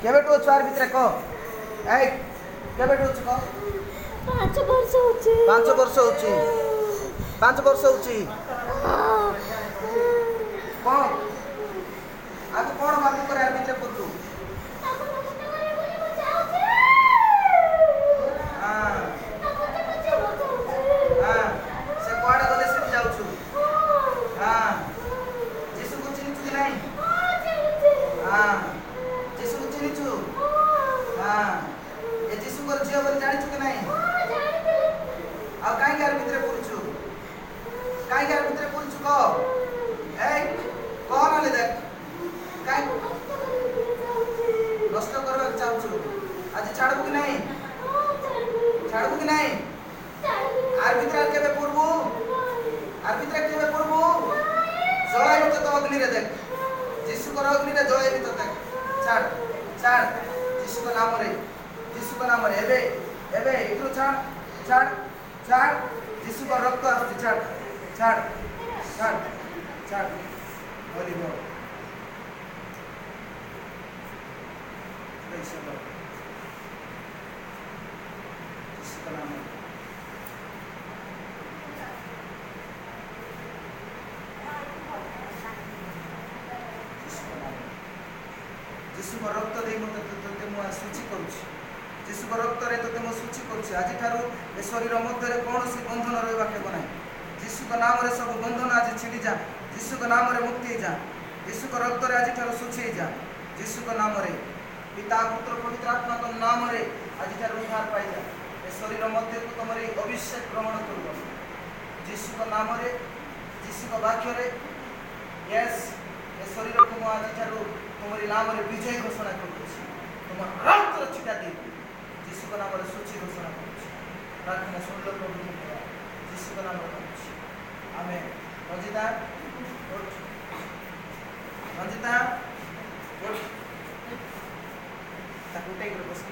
केबेठु अछु are भितरे कह ए केबेठु अछु कह 5 वर्ष होची 5 वर्ष होची 5 वर्ष होची कौन आज कौन बात करे आर भितरे पुतु हां हां से कोडे गले से जाउ छु हां जीसु को चिन्ह छु कि नहीं हां जीसु को चिन्ह छु हां ए जीसु को जियो बोली जानि छु कि नहीं आ काई यार भितरे पुरछु काई यार भितरे पुरछु को ए कौन ले देख काई नष्ट करबा चाहू छु आज छाड़बू कि नहीं छाड़बू कि नहीं आर भितरे केबे पुरबू आर भितरे केबे पुरबू जळाई तो अग्नि रे देख जीसु को अग्नि रे जळाई तो देख छाड़ छाड़ जीसु को नाम रे एबे एबे इकरो छाड़ छाड़ छाड़ जीसु को रक्त आसी छाड़ छाड़ छाड़ छाड़ बोली बोल प्रेज द लॉर्ड जीसु का नाम जीसु को रक्त दे मते तते मु सूची करूछि जीसु को रक्त रे तते मु सूची करूछि आज थारु ए शरीर मध्य रे कोनोसी बंधन रहबा के बनाई जीसु को नाम रे सब बंधन आज छिड़ी जा जीसु को नाम रे मुक्ति जा जीसु को रक्त रे आज थारु सूची जा जीसु को नाम रे पिता पुत्र पवित्र आत्मा को नाम रे आज थारु उद्धार पाई जा ए शरीर मध्य को तमरे अभिषेक ग्रहण करबो जीसु को नाम रे जीसु को वाक्य रे यस ए शरीर को मु आज थारु तुम्हारी नाम रे विजय घोषणा करूछि तुम रक्त छिटा दे जीसु का नाम रे सूची घोषणा करूछि प्रार्थना सुन लो प्रभु जीसु का नाम रे करूछि आमेन रंजिता उठ रंजिता उठ ताकू टेक रे बस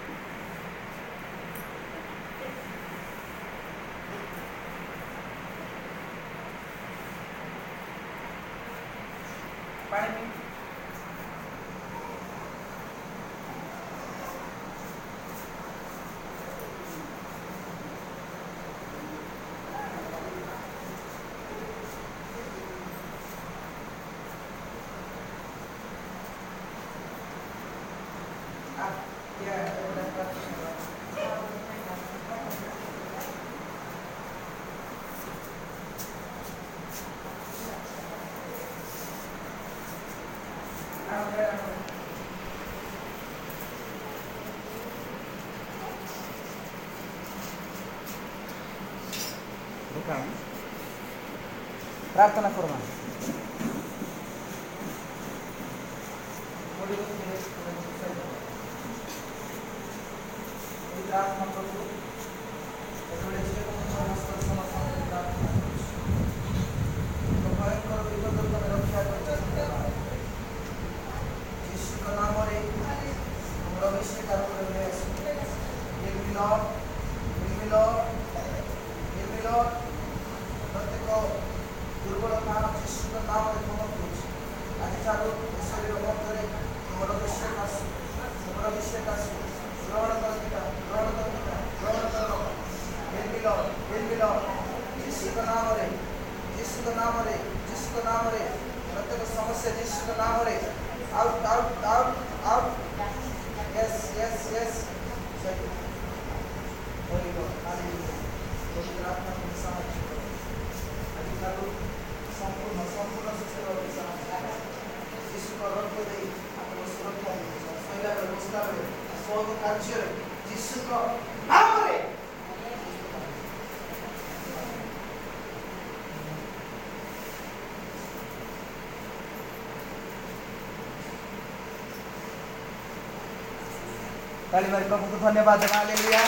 पानी प्रार्थना करमा ताली मारी प्रभु को धन्यवाद हालेलुया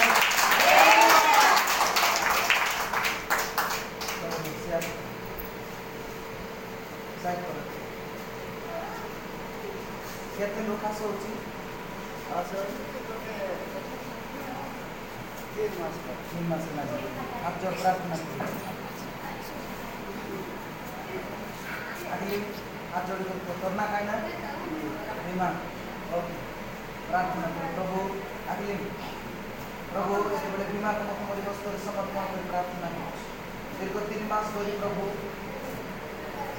केते लोक आसोची आसो 3 मास ना आप जो प्रार्थना आगे हाथ जोड़ के करना काय ना विमान ओके प्रार्थना करें। प्रभु अगले प्रभु ये बीमा को तुम हस्तर समर्पण कर प्रार्थना कर। दीर्घ 3 मास धरी प्रभु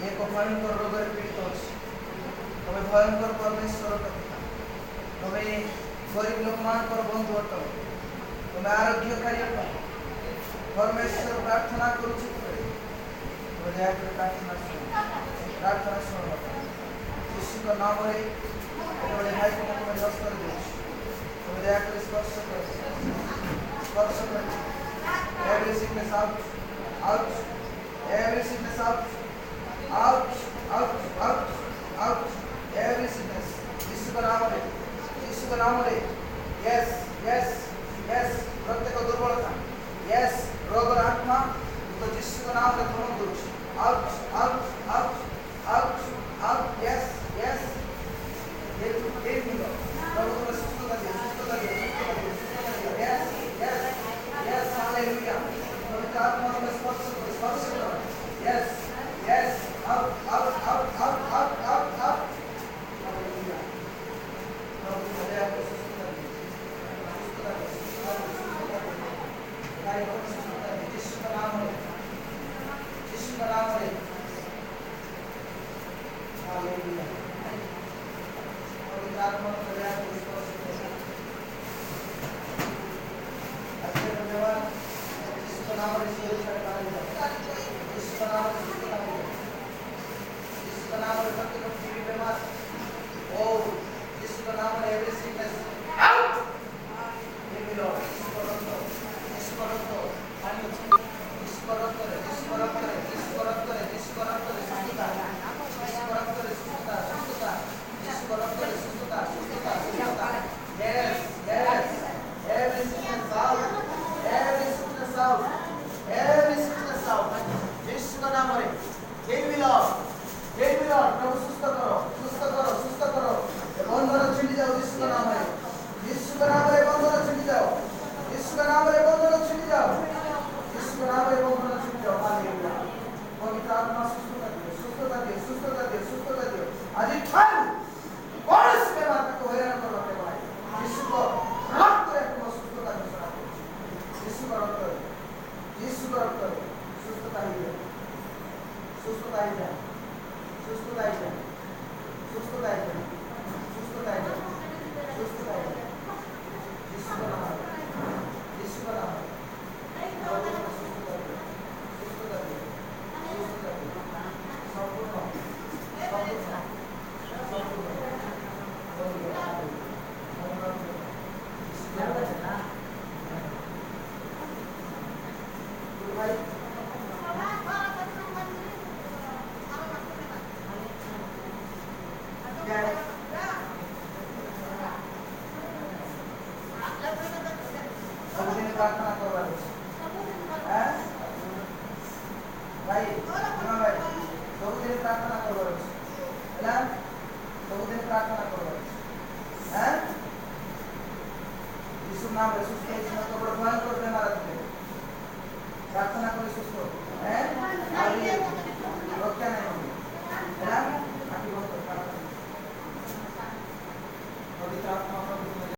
एक भयंकर रोग पीड़ित अच्छे तुम्हें भयंकर परमेश्वर तुम्हें गरीब लोक मान बंधु अट तुम्हें आरोग्यकारी परमेश्वर प्रार्थना करुच्ची प्रार्थना प्रार्थना शुण यीशु का नाम रे भाई को तुम्हें हस्तर दे तुम्हें दयाकर स्पर्श कर every sickness out every sickness out every sickness यीशु का नाम रे yes प्रत्येक दुर्बलता yes रोग आत्मा तो यीशु का नाम रे भ्रमण करू out yes एक मिलो प्रभु तुम्हें सुस्थता दे yes hallelujah पवित्र आत्मा तुम्हें स्पर्श करो yes out hallelujah प्रभु तुम्हें आपको सुस्थता दे यीशु का नाम है हालेलुया पवित्र आत्मा तुम्हें आपको स्पर्श करो अच्छे धन्यवाद यीशु का नाम है यीशु का नाम है यीशु का नाम है प्रत्येक टीवी बीमार ओ यीशु का नाम है एवरी सिकनेस आउट ये मिलो यीशु का रक्त पानी यीशु का रक्त सुस्थता yes every sickness out यीशु का नाम है हे मिलो प्रभु सुस्त करो बंधन छिड़ जाओ यीशु का नाम है बंधन छिड़ जाओ यीशु का नाम है बंधन छिड़ जाओ हालेलुया पवित्र आत्मा सुस्थता दियो आज ठारू कौन से बीमार को हैरान कर रखे भाई यीशु को रक्त रे को सुस्थता दे यीशु का रक्त सुस्थता ही जाए यीशु का नाम सबदिन प्रार्थना करबार हैं भाई जीवा भाई सबदिन प्रार्थना करबार हैला सबदिन प्रार्थना करबार हैं यीशु नाम रे सुस्त